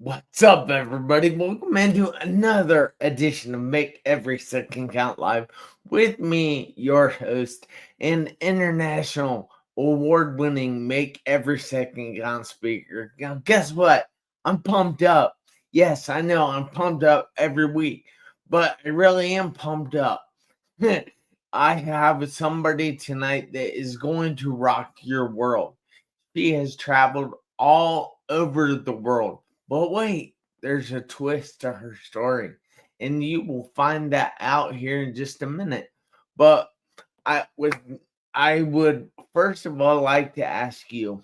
What's up, everybody? Welcome into another edition of Make Every Second Count Live with me, your host, and international award-winning Make Every Second Count speaker. Now, guess what? I'm pumped up. Yes, I know I'm pumped up every week, but I really am pumped up. I have somebody tonight that is going to rock your world. She has traveled all over the world. But wait, there's a twist to her story, and you will find that out here in just a minute. But I would I would first of all like to ask you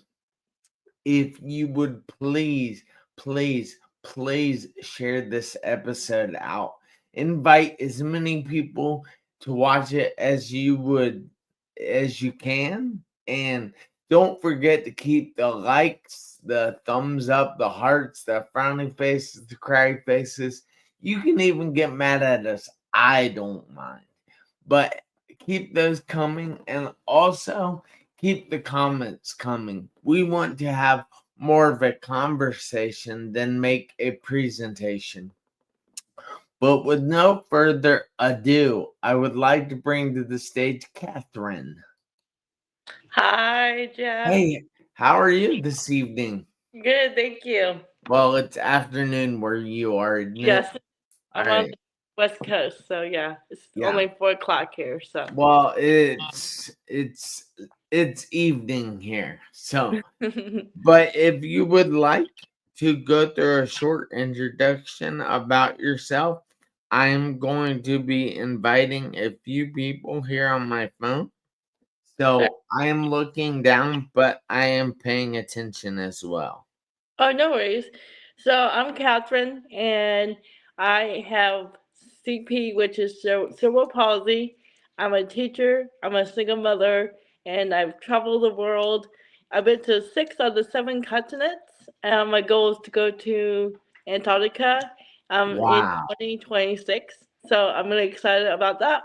if you would please share this episode out. Invite as many people to watch it as you can, and don't forget to keep the likes, the thumbs up, the hearts, the frowning faces, the cry faces. You can even get mad at us. I don't mind. But keep those coming, and also keep the comments coming. We want to have more of a conversation than make a presentation. But with no further ado, I would like to bring to the stage Kathryn. Hi, Jeff. Hey, how are you this evening? Good, thank you. Well, it's afternoon where you are. No, Yes, all I'm on right. the West Coast, so yeah, it's Yeah. only 4 o'clock here. So, Well, it's evening here. So, but if you would like to go through a short introduction about yourself, I am going to be inviting a few people here on my phone. So I am looking down, but I am paying attention as well. oh, no worries. So, I'm Catherine, and I have CP, which is cerebral palsy. I'm a teacher. I'm a single mother, and I've traveled the world. I've been to 6 of the 7 continents. My goal is to go to Antarctica in Wow. 2026. So I'm really excited about that.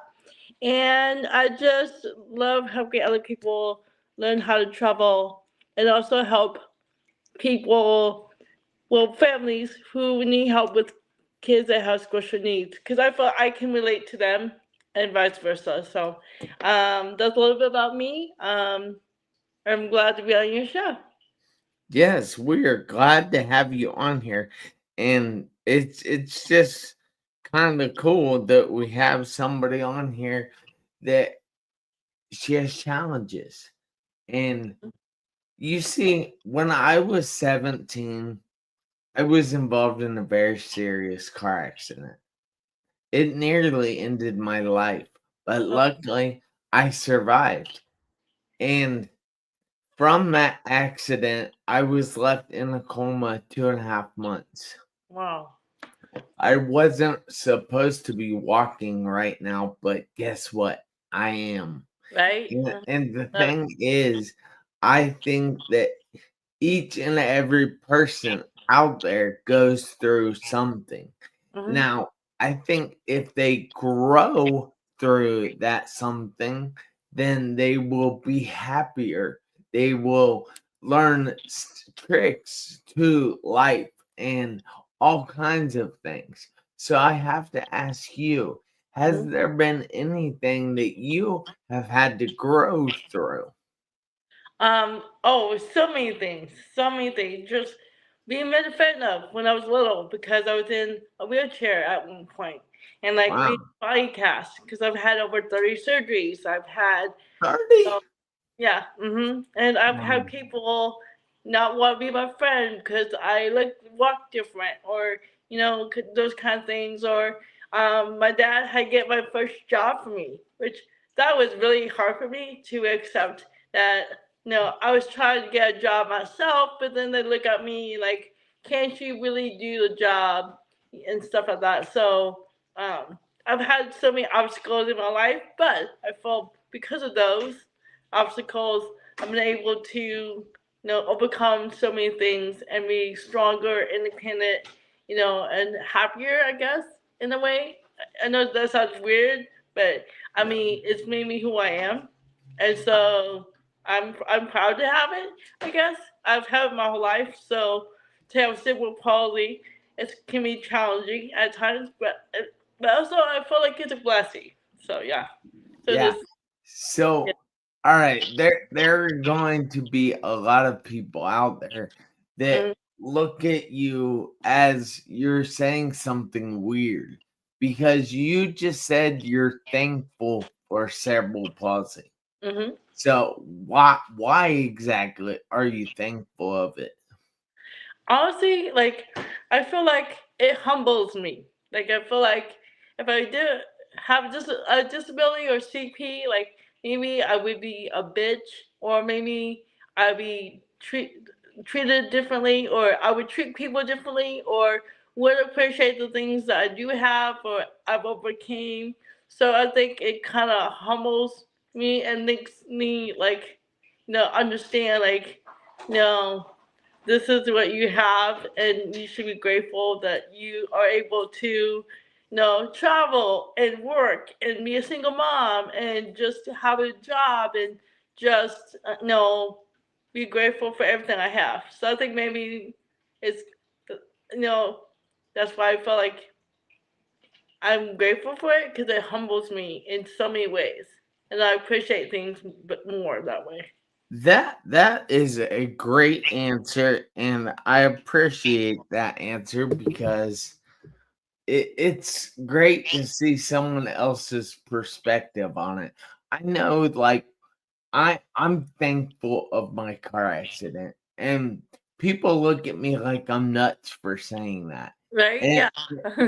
And I just love helping other people learn how to travel and also help people, well, families who need help with kids that have special needs. Because I feel I can relate to them and vice versa. So that's a little bit about me. I'm glad to be on your show. Yes, we are glad to have you on here. And it's just kind of cool that we have somebody on here that she has challenges. And you see, when I was 17, I was involved in a very serious car accident. It nearly ended my life, but Oh, luckily I survived. And from that accident, I was left in a coma 2.5 months. wow. I wasn't supposed to be walking right now, but guess what? I am. Right? And the thing is, I think that each and every person out there goes through something. Mhm. Now, I think if they grow through that something, then they will be happier. They will learn tricks to life and all kinds of things. So I have to ask you, has Mhm. there been anything that you have had to grow through? Oh, so many things. So many things. Just being made fun of when I was little because I was in a wheelchair at one point. And like being Wow, body cast because I've had over 30 surgeries. I've had, 30? yeah, and I've had Wow. people not want to be my friend because I walk different or, those kind of things. Or my dad had get my first job for me, which that was really hard for me to accept that. I was trying to get a job myself, but then they look at me like, can't you really do the job and stuff like that. So I've had so many obstacles in my life, but I feel because of those obstacles, I've been able to, overcome so many things and be stronger, independent, and happier, I guess, in a way. I know that sounds weird, but I mean, it's made me who I am. And so I'm proud to have it, I guess. I've had it my whole life. So to have cerebral palsy. It can be challenging at times, but also I feel like it's a blessing. So yeah. So Yeah. this yeah. So, all right, there are going to be a lot of people out there that Mm, look at you as you're saying something weird because you just said you're thankful for cerebral palsy. mhm. So, why exactly are you thankful of it? Honestly, like I feel like it humbles me. Like I feel like if I did have just a disability or CP, like maybe I would be a bitch, or maybe I'd be treated differently, or I would treat people differently, or would appreciate the things that I do have or I've overcame. So I think it kind of humbles me and makes me like, understand like, you know this is what you have, and you should be grateful that you are able to, travel and work and be a single mom and just have a job and just, be grateful for everything I have. So I think maybe it's, you know, that's why I felt like I'm grateful for it because it humbles me in so many ways, and I appreciate things but more that way. That is a great answer, and I appreciate that answer because it's great to see someone else's perspective on it. I know, like I'm thankful of my car accident, and people look at me like I'm nuts for saying that. Right? And Yeah.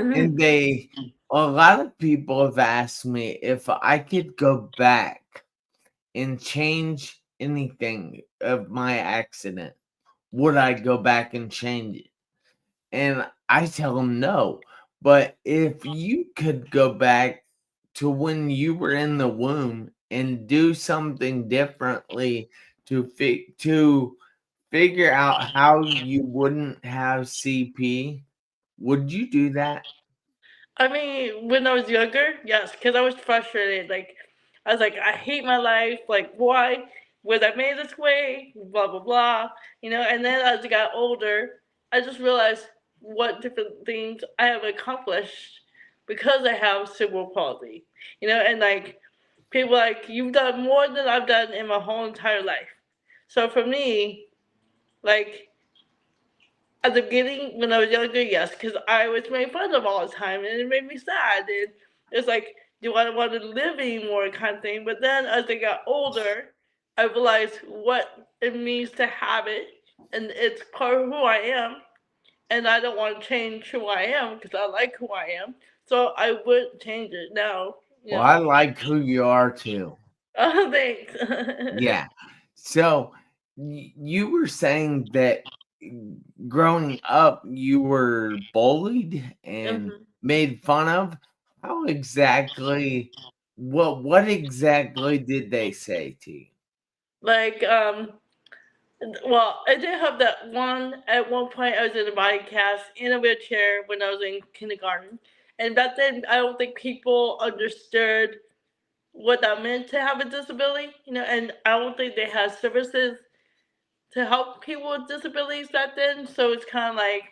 and they a lot of people have asked me if I could go back and change anything of my accident, would I go back and change it? And I tell them no. But if you could go back to when you were in the womb and do something differently to figure out how you wouldn't have CP, would you do that? I mean, when I was younger, yes, because I was frustrated. Like, I was like, I hate my life. Like, why was I made this way? Blah blah blah. And then as I got older, I just realized what different things I have accomplished because I have cerebral palsy. And like people like you've done more than I've done in my whole entire life. So for me, like at the beginning, when I was younger, yes, because I was made fun of all the time, and it made me sad. And it's like, do I want to live anymore, kind of thing. But then as I got older, I realized what it means to have it, and it's part of who I am. And I don't want to change who I am because I like who I am. So I would change it now. Well, I like who you are too. Oh, thanks. Yeah. So you were saying that growing up you were bullied and Mhm. made fun of. How exactly what exactly did they say to you? Like, well, I did have that one. At one point, I was in a body cast in a wheelchair when I was in kindergarten, and back then, I don't think people understood what that meant to have a disability. And I don't think they had services to help people with disabilities back then. So it's kind of like,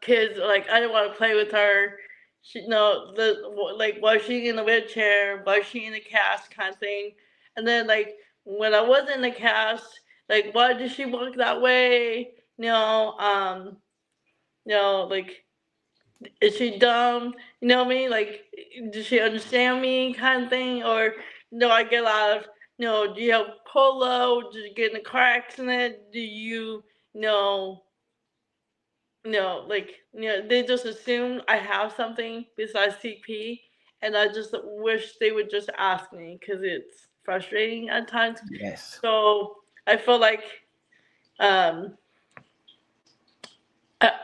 kids like I didn't want to play with her. She, no, the like was she in a wheelchair? Was she in a cast kind of thing? And then like when I was in the cast, like why did she walk that way? Like is she dumb? You know what I mean? Like does she understand me kind of thing? Or I get a lot of do you have polo? Did you get in a car accident? Do you know? Like they just assume I have something besides CP, and I just wish they would just ask me because it's frustrating at times. Yes. So I feel like, um,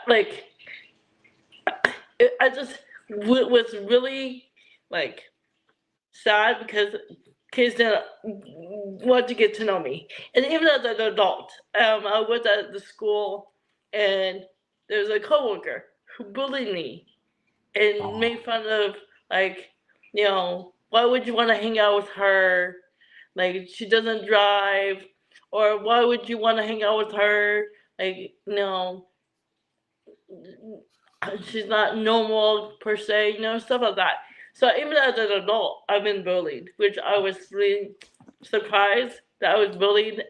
like I just was really like sad because kids didn't want to get to know me, and even as an adult, I was at the school, and there was a coworker who bullied me and Oh, made fun of like, why would you want to hang out with her? Like she doesn't drive, or why would you want to hang out with her? like she's not normal per se, stuff like that. So even as an adult, I've been bullied, which I was really surprised that I was bullied,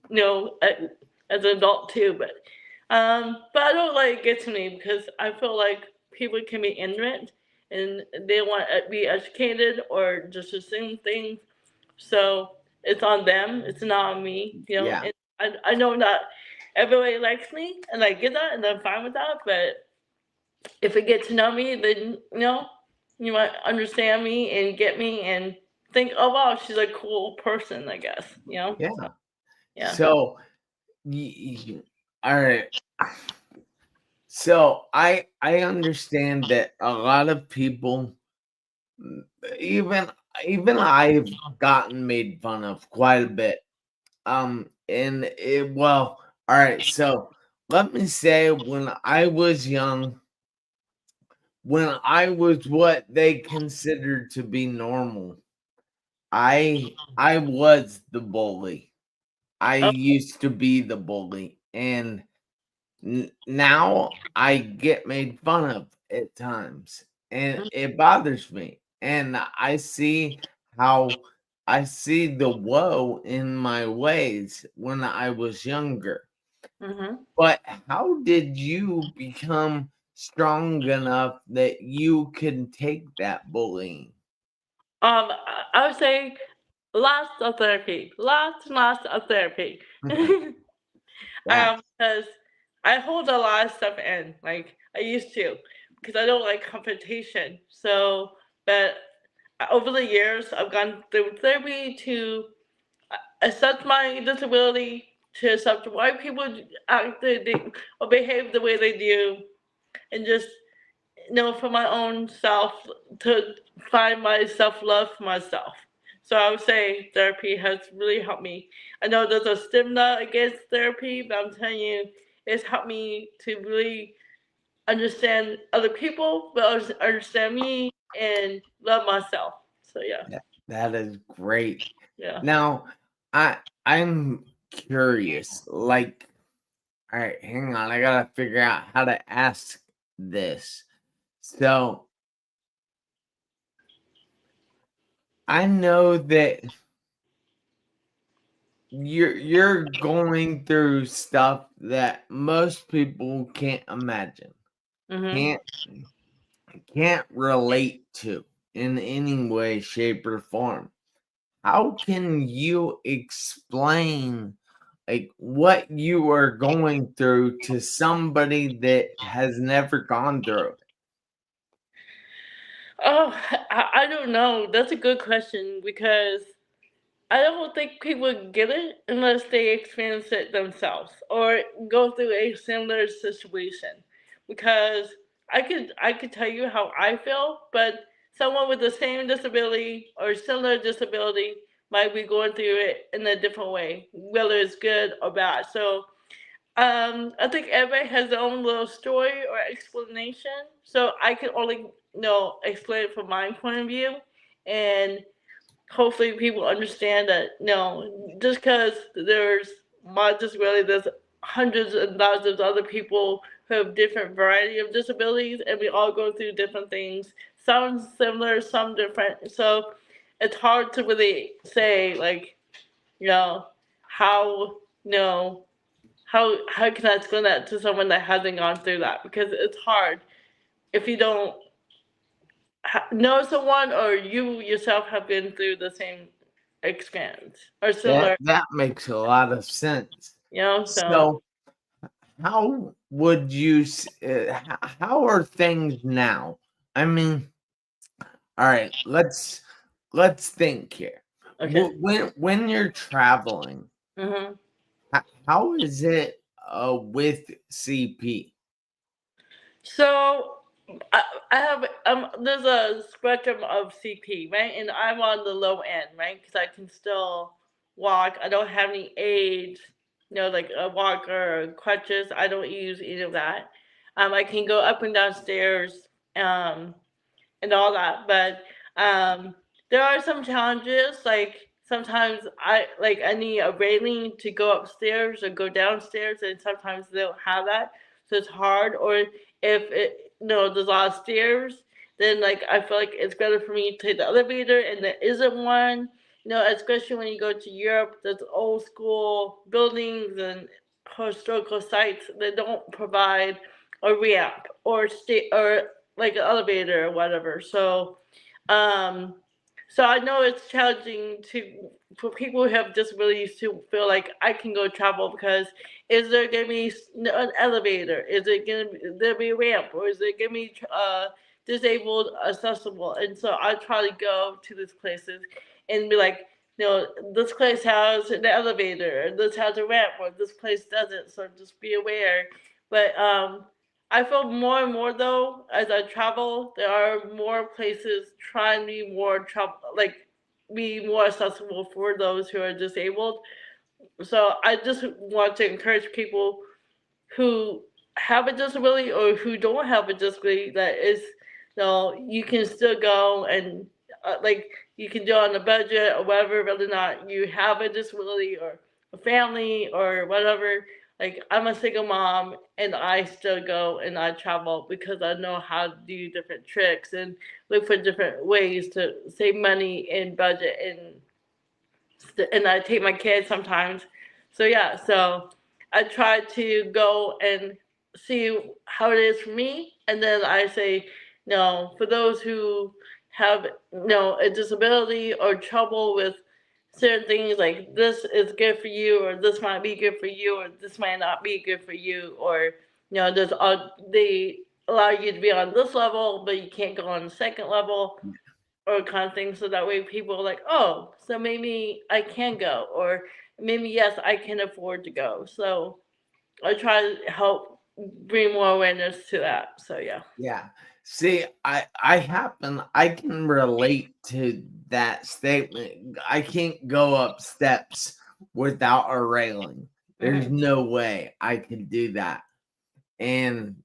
you know, as an adult too. But I don't let it get to me because I feel like people can be ignorant and they want to be educated or just assume things. So it's on them. It's not on me. Yeah. And I know not everybody likes me, and I get that, and I'm fine with that. But if it gets to know me, then you might understand me and get me and think, oh wow, she's a cool person, I guess. So Yeah. yeah. So, all right. So I understand that a lot of people, mm, even even I've gotten made fun of quite a bit. And well, all right. So let me say, when I was young, when I was what they considered to be normal, I was the bully. I Oh, used to be the bully, and now I get made fun of at times, and it bothers me. And how I see the woe in my ways when I was younger. mm-hmm. But how did you become strong enough that you can take that bullying? I would say lots of therapy, lots of therapy. Yeah, Because I hold a lot of stuff in, like I used to, because I don't like confrontation. So, but over the years, I've gone through therapy to accept my disability, to accept why people act or behave the way they do, and just for my own self, to find my self love for myself. So I would say therapy has really helped me. I know there's a stigma against therapy, but I'm telling you, it's helped me to really understand other people, but also understand me and love myself. So yeah, that is great. yeah. Now, I'm curious. Like, all right, hang on. I gotta figure out how to ask this. So I know that you're going through stuff that most people can't imagine, Mhm. can't can't relate to in any way, shape, or form. How can you explain like what you are going through to somebody that has never gone through it? Oh, I don't know. That's a good question because I don't think people get it unless they experience it themselves or go through a similar situation. Because I could tell you how I feel, but someone with the same disability or similar disability might be going through it in a different way, whether it's good or bad. So I think everybody has their own little story or explanation. So I can only explain it from my point of view, and hopefully people understand that no, just because there's my disability, there's hundreds and thousands of other people who have different variety of disabilities, and we all go through different things. Some similar, some different. So it's hard to really say like you know how how can I explain that to someone that hasn't gone through that because it's hard if you don't know someone or you yourself have been through the same experience or similar, That makes a lot of sense. so So, how would you how are things now? I mean, all right, let's think here. okay. When you're traveling, hmm how is it with CP? So I have there's a spectrum of CP, right, and I'm on the low end, right, because I can still walk. I don't have any aids, like a walker or crutches. I don't use any of that. I can go up and down stairs, and all that, but um, there are some challenges like sometimes I need a railing to go upstairs or go downstairs, and sometimes they don't have that, so it's hard. Or if there's a lot of stairs, then like I feel like it's better for me to take the elevator, and there isn't one. Especially when you go to Europe, there's old school buildings and historical sites that don't provide a ramp or like an elevator or whatever. Um, so I know it's challenging to for people who have disabilities to feel like I can go travel because is there gonna be an elevator? Is it gonna be there be a ramp, or is it gonna be disabled accessible? And so I try to go to these places and be like, this place has an elevator, or this has a ramp, or this place doesn't. So just be aware. But I feel more and more though as I travel, there are more places trying to be more be more accessible for those who are disabled. So I just want to encourage people who have a disability or who don't have a disability that is, you can still go and like you can do it on a budget or whatever, whether or not you have a disability or a family or whatever. Like I'm a single mom and I still go and I travel because I know how to do different tricks and look for different ways to save money and budget and I take my kids sometimes. So yeah, so I try to go and see how it is for me, and then I say, no, for those who have a disability or trouble with certain things, like this is good for you, or this might be good for you, or this might not be good for you, or there's they allow you to be on this level, but you can't go on the second level or kind of thing, so that way people are like, oh, so maybe I can go, or maybe yes, I can afford to go. So I try to help bring more awareness to that. So yeah. Yeah. See, I can relate to that statement. I can't go up steps without a railing. There's Hmm. no way I could do that. And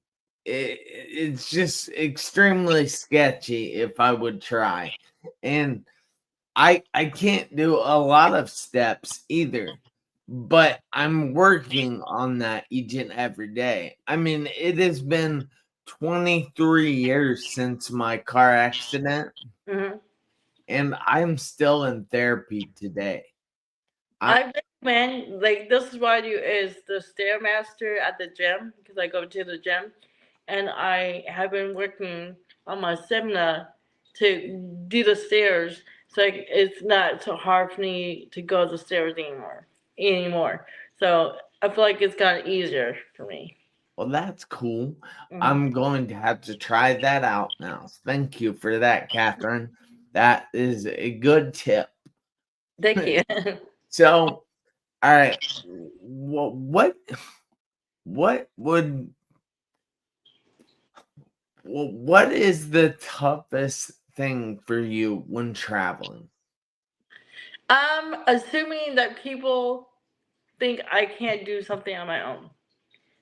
it's just extremely sketchy if I would try. And I can't do a lot of steps either, but I'm working on that each and every day. I mean, it has been 23 years since my car accident, Hmm. and I'm still in therapy today. I I recommend, like, this is what I do is the stairmaster at the gym because I go to the gym, and I have been working on my stamina to do the stairs, so like, it's not so hard for me to go the stairs anymore. So I feel like it's gotten easier for me. well, that's cool. Hmm. I'm going to have to try that out now. Thank you for that, Kathryn. That is a good tip. Thank you. So, all right, what would what is the toughest thing for you when traveling? Assuming that people think I can't do something on my own.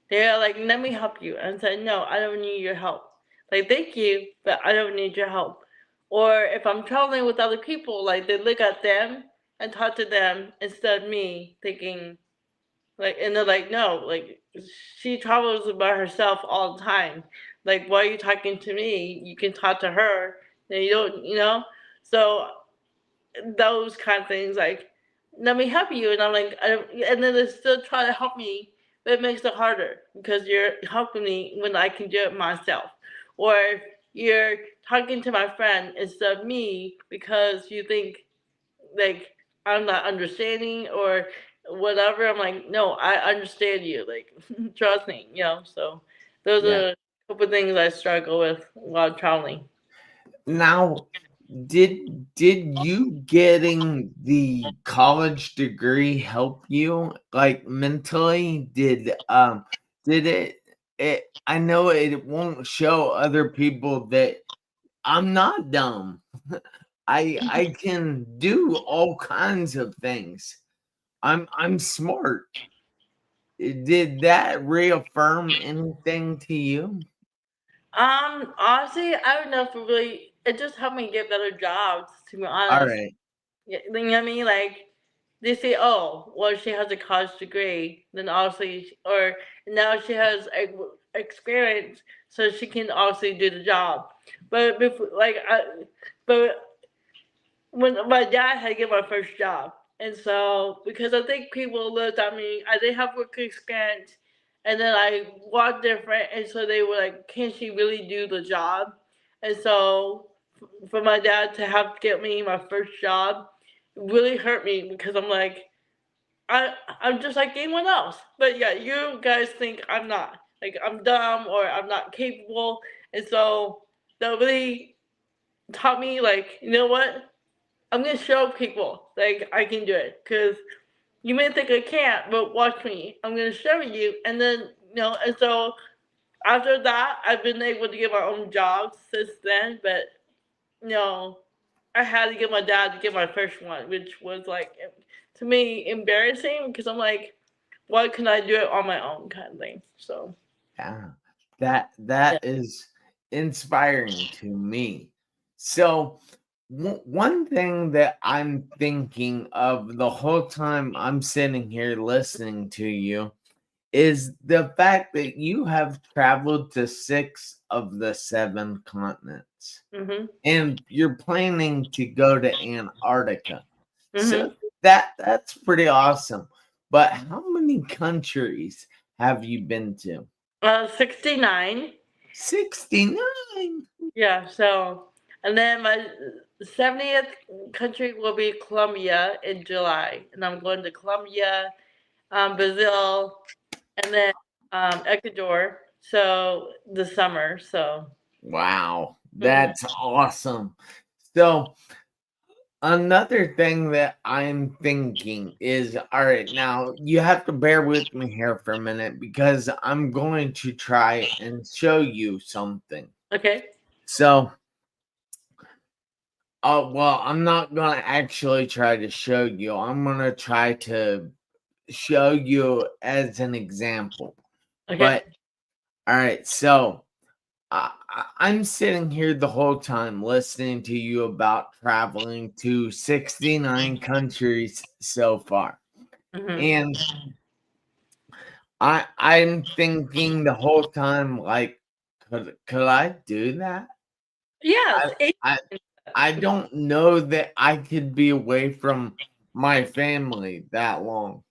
They're like, let me help you. And I said, no, I don't need your help. Like, thank you, but I don't need your help. Or if I'm traveling with other people, like, they look at them and talk to them instead of me, thinking, like, and they're like, no, like, she travels by herself all the time. Like, why are you talking to me? You can talk to her. And you don't. So those kind of things, like, let me help you, and I'm like, and then they still try to help me, but it makes it harder because you're helping me when I can do it myself, or you're talking to my friend instead of me because you think like I'm not understanding or whatever. I'm like, no, I understand you, like, trust me. So those Yeah. are a couple of things I struggle with while traveling. Now, did you getting the college degree help you like mentally? Did it I know it won't show other people that I'm not dumb. I can do all kinds of things. I'm smart. Did that reaffirm anything to you? Honestly, I don't know if it really. It just helped me get better jobs. To be All honest, right. You know what I mean? Like they say, oh, well, she has a college degree, then obviously, or now she has experience, so she can obviously do the job. But before, but when my dad had to get my first job, and so because I think people looked at me, I didn't have work experience, and then I walked different, and so they were like, "Can she really do the job?" And so for my dad to have to get me my first job really hurt me because I'm like, I'm just like anyone else. But yeah, you guys think I'm not. Like I'm dumb or I'm not capable. And so that really taught me like, you know what? I'm gonna show people like I can do it. Cause you may think I can't, but watch me. I'm gonna show you. And then and so after that, I've been able to get my own jobs since then. But you know, I had to get my dad to get my first one, which was like to me embarrassing because I'm like, why can I do it on my own kind of thing? So Yeah, yeah. that is inspiring to me. So, one thing that I'm thinking of the whole time I'm sitting here listening to you is the fact that you have traveled to 6 of the 7 continents, Mhm. and you're planning to go to Antarctica. So Mhm. that's pretty awesome. But how many countries have you been to? 69. 69. Yeah. So and then my 70th country will be Colombia in July, and I'm going to Colombia, Brazil, and then Ecuador. So the summer. So. Wow, Mhm. that's awesome. So, another thing that I'm thinking is, all right, now you have to bear with me here for a minute because I'm going to try and show you something. Okay. So, well, I'm not going to actually try to show you. I'm going to try to show you as an example. Okay. But, all right, so I'm sitting here the whole time listening to you about traveling to 69 countries so far. Mhm. And I'm thinking the whole time, like, could I do that? Yes. I I I don't know that I could be away from my family that long.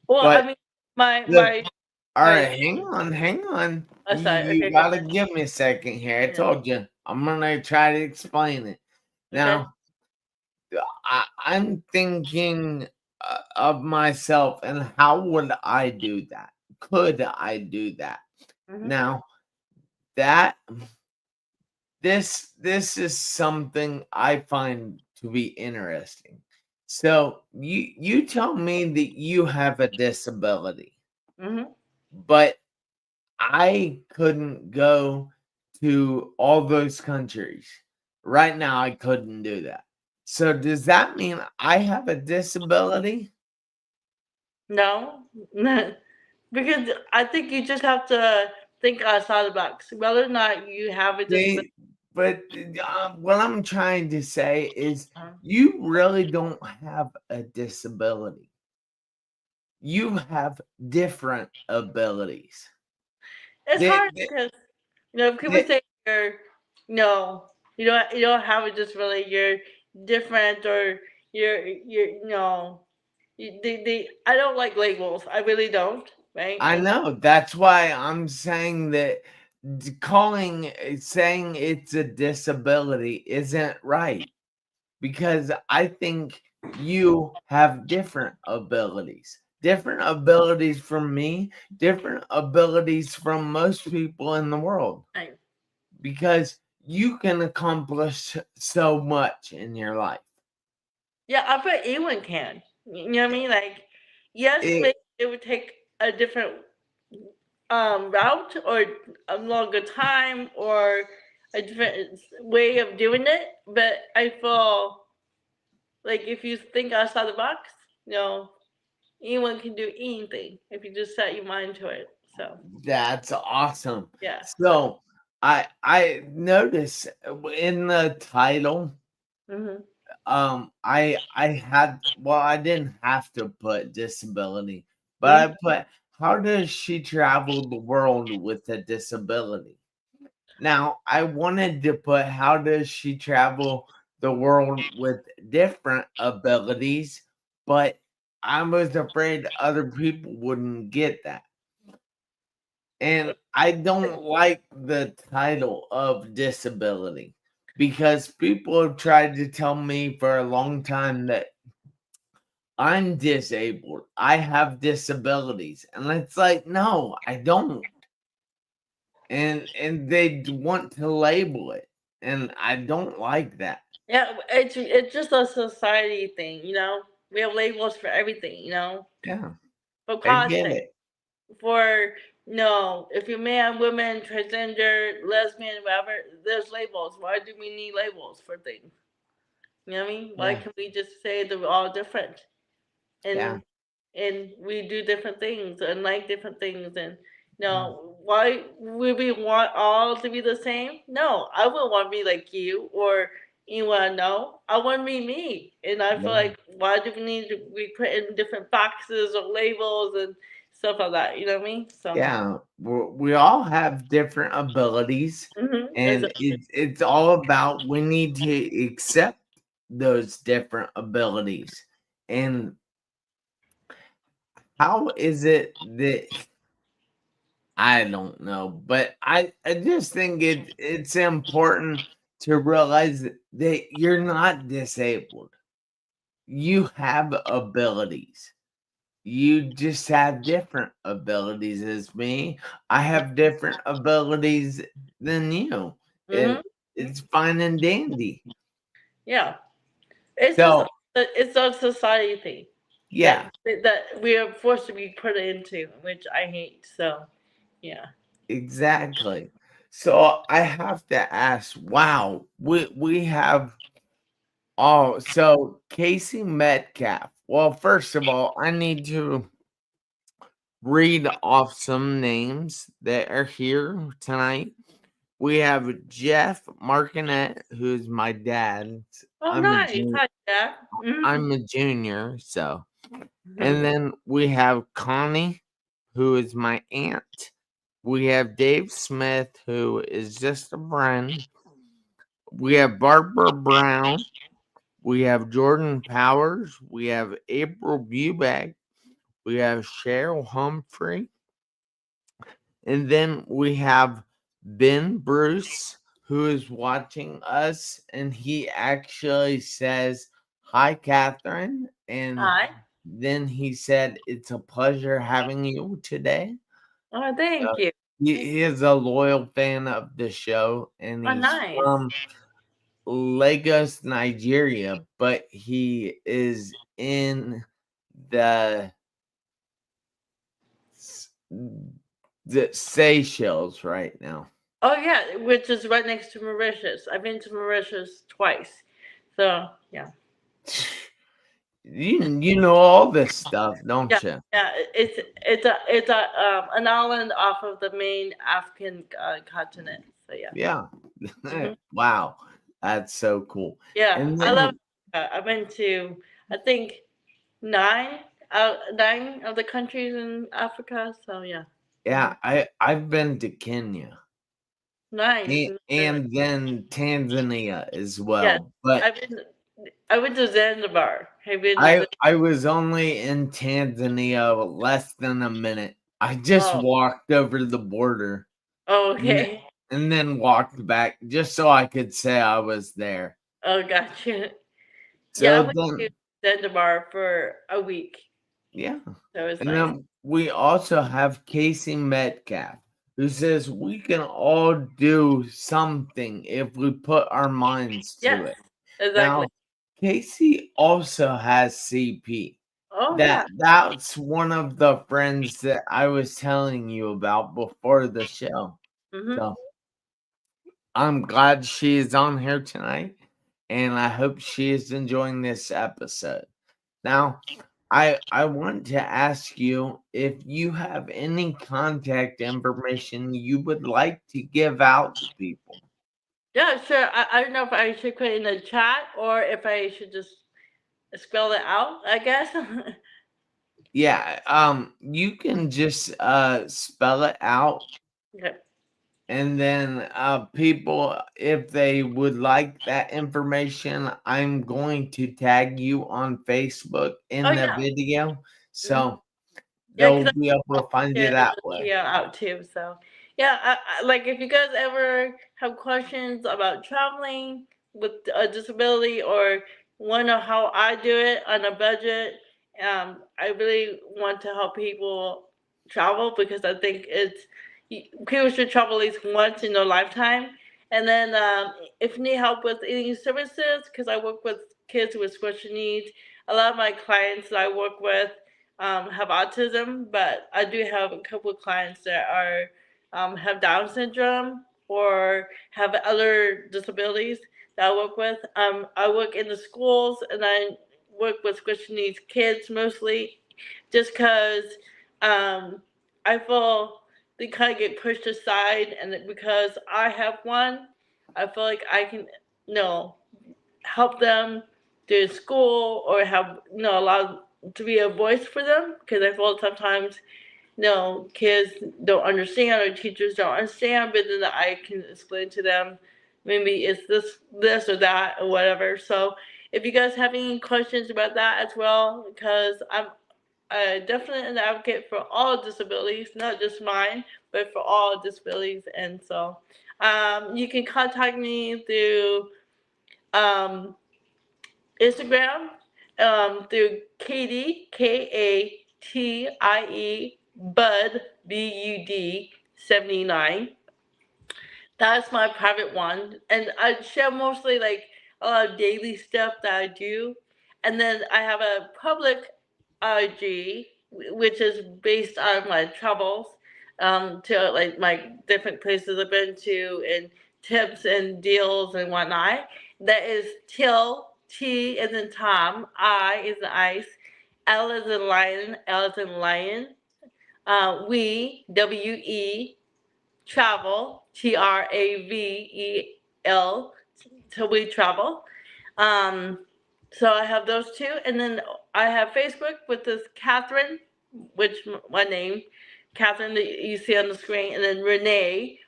Well, I But mean, my the my all my. right, hang on. Sorry. You Okay, go gotta ahead. give me a second here. I Yeah. told you I'm gonna try to explain it. Okay. Now, I'm thinking of myself and how would I do that? Could I do that? Mhm. Now, that this is something I find to be interesting. So, you tell me that you have a disability, Mhm. but I couldn't go to all those countries. Right now, I couldn't do that. So, does that mean I have a disability? No, because I think you just have to think outside the box. Whether or not you have a disability. They, but what I'm trying to say is Uh, you really don't have a disability. You have different abilities. It's They, hard they, because people they, say you're no, you don't have a disability. You're different or you're I don't like labels. I really don't. Right. I And know. That's why I'm saying that saying it's a disability isn't right because I think you have different abilities. Different abilities from me, different abilities from most people in the world I, because you can accomplish so much in your life. yeah, I bet anyone can. You know what I mean? Like, yes, It, maybe it would take a different route or a longer time or a different way of doing it. But I feel like if you think outside the box, you know, anyone can do anything if you just set your mind to it. So that's awesome. yeah. So. So I notice in the title Mhm. I had, well, I didn't have to put disability, but Mhm. I put, how does she travel the world with a disability? Now, I wanted to put, how does she travel the world with different abilities, but I was afraid other people wouldn't get that. And I don't like the title of disability because people have tried to tell me for a long time that I'm disabled. I have disabilities. And it's like, no, I don't. And they want to label it. And I don't like that. Yeah, it's just a society thing, you know. We have labels for everything, you know. Yeah, For I get politics, it. for no, if you're man, woman, transgender, lesbian, whatever, there's labels. Why do we need labels for things? You know what I mean? Why Yeah, can we just say that we're all different yeah, and we do different things and like different things and you mm, know why would we want all to be the same? No, I wouldn't want to be like you or anyone I know. I want to be me, and I feel yeah. like why do we need to be put in different boxes or labels and stuff like that? You know what I mean? So. Yeah, we all have different abilities, and Exactly. it's all about we need to accept those different abilities. And how is it that I don't know, but I just think it's important to realize that you're not disabled. You have abilities. You just have different abilities as me. I have different abilities than you. Mm-hmm. It's fine and dandy. Yeah, it's just So, it's a society thing that yeah, we are forced to be put into, which I hate. So yeah. exactly. So I have to ask, wow, we have, oh, so Casey Metcalf. Well, first of all, I need to read off some names that are here tonight. We have Jeff Marconette, who's my dad. Oh, I'm a nice. junior. Hi, Jack. Mm-hmm. I'm a junior, so. And then we have Connie, who is my aunt. We have Dave Smith, who is just a friend. We have Barbara Brown. We have Jordan Powers. We have April Bubeck. We have Cheryl Humphrey. And then we have Ben Bruce, who is watching us. And he actually says, "Hi, Catherine." And Hi. then he said, "It's a pleasure having you today." Oh, So thank you. he is a loyal fan of the show, and Oh, he's nice. from Lagos, Nigeria, but he is in the S- the Seychelles right now. Oh, yeah, which is right next to Mauritius. I've been to Mauritius twice. So yeah, You know all this stuff, yeah, don't you? yeah. It's a an island off of the main African continent. So yeah. Yeah. Hmm. Wow, that's so cool. Yeah, And I love. then I've been to I think nine of the countries in Africa. So yeah. Hmm. yeah, I've been to Kenya Nice. and then Tanzania as Yeah, well, but I've been. I went to Zanzibar. Have you been to I was only in Tanzania less than a minute. I just Oh, walked over the border oh, and th- okay. and then walked back just so I could say I was there. Oh, gotcha. Yeah, I So went to then, Zanzibar for a week. yeah. That was And nice. then we also have Casey Metcalf, who says we can all do something if we put our minds to Yes, it. exactly. Now, Casey also has CP. Oh yeah. That's one of the friends that I was telling you about before the show. Mhm. So I'm glad she is on here tonight, and I hope she is enjoying this episode. Now, I want to ask you if you have any contact information you would like to give out to people. Yeah, sure. I don't know if I should put it in the chat or if I should just spell it out, I guess. Yeah, you can just spell it out, Okay. and then people, if they would like that information, I'm going to tag you on Facebook Oh, in the yeah. video, Mhm. so Yeah, they'll because be able I'll to find you share that the way. video out too. So, yeah, like if you guys ever have questions about traveling with a disability or want to know how I do it on a budget, I really want to help people travel because I think people should travel at least once in their lifetime. And then if you need help with eating services, because I work with kids with special needs, a lot of my clients that I work with have autism, but I do have a couple of clients that are have Down syndrome or have other disabilities that I work with. I work in the schools and I work with special needs kids mostly, just because um, I feel they kind of get pushed aside, and because I have one, I feel like I can, you know, help them through school or have allow to be a voice for them because I feel sometimes kids don't understand or teachers don't understand, but then I can explain to them maybe it's this or that or whatever. So if you guys have any questions about that as well, because I'm definitely an advocate for all disabilities, not just mine, but for all disabilities, and so you can contact me through um, Instagram through Katie Katie Bud Bud 79. That's my private one, and I share mostly like a lot of daily stuff that I do, and then I have a public IG which is based on my travels to like my different places I've been to and tips and deals and whatnot. That is T as in Tom, I is in ice, L is in lion, L is in lion, we travel, Travel, so we travel. Um, so I have those two, and then I have Facebook with this Kathryn, which my name, Kathryn that you see on the screen, and then Renee,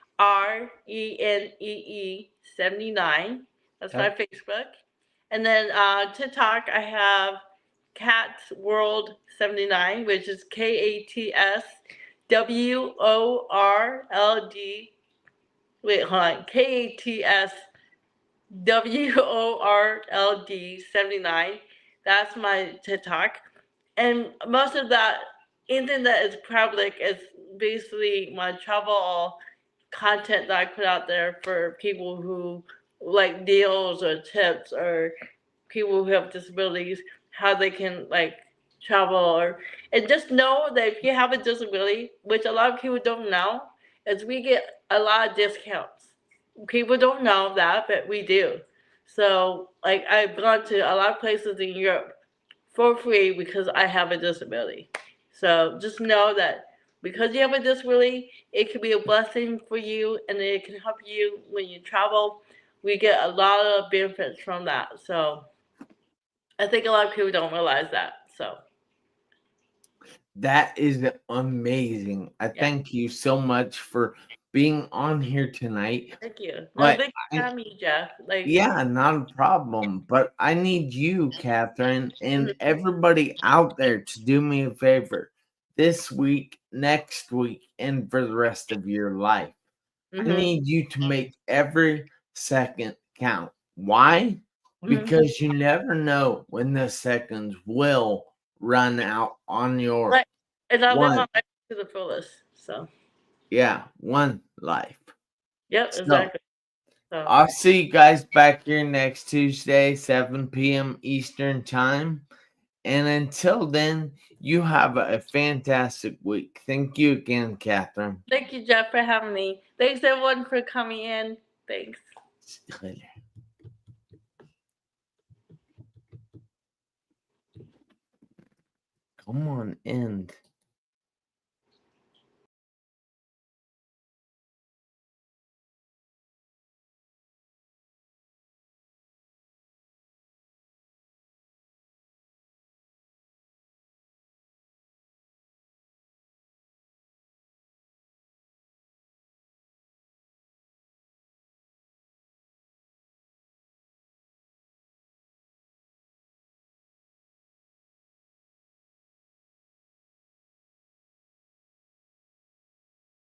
Renee 79. That's my Yep. Facebook, and then TikTok I have Cats World 79, which is KATSWORLD. Wait, hold on. KATSWORLD 79. That's my TikTok. And most of that, anything that is public is basically my travel content that I put out there for people who like deals or tips or people who have disabilities, how they can like travel or and just know that if you have a disability, which a lot of people don't know, is we get a lot of discounts. People don't know that, but we do. So like I've gone to a lot of places in Europe for free because I have a disability. So just know that because you have a disability, it can be a blessing for you and it can help you when you travel. We get a lot of benefits from that. So I think a lot of people don't realize that. So That is amazing. I yeah, thank you so much for being on here tonight. thank you. No, But thank you for having me, Jeff. Like, yeah, not a problem. But I need you, Kathryn, and mm-hmm, everybody out there to do me a favor this week, next week, and for the rest of your life. I mm-hmm, need you to make every second count. Why? mm-hmm. Because you never know when the seconds will run out on your Like, and I live one, my life to the fullest. So yeah, one life. yep, So exactly. So I'll see you guys back here next Tuesday, 7 p.m. Eastern Time. And until then, you have a fantastic week. Thank you again, Kathryn. thank you, Jeff, for having me. Thanks everyone for coming in. Thanks. Come on, end.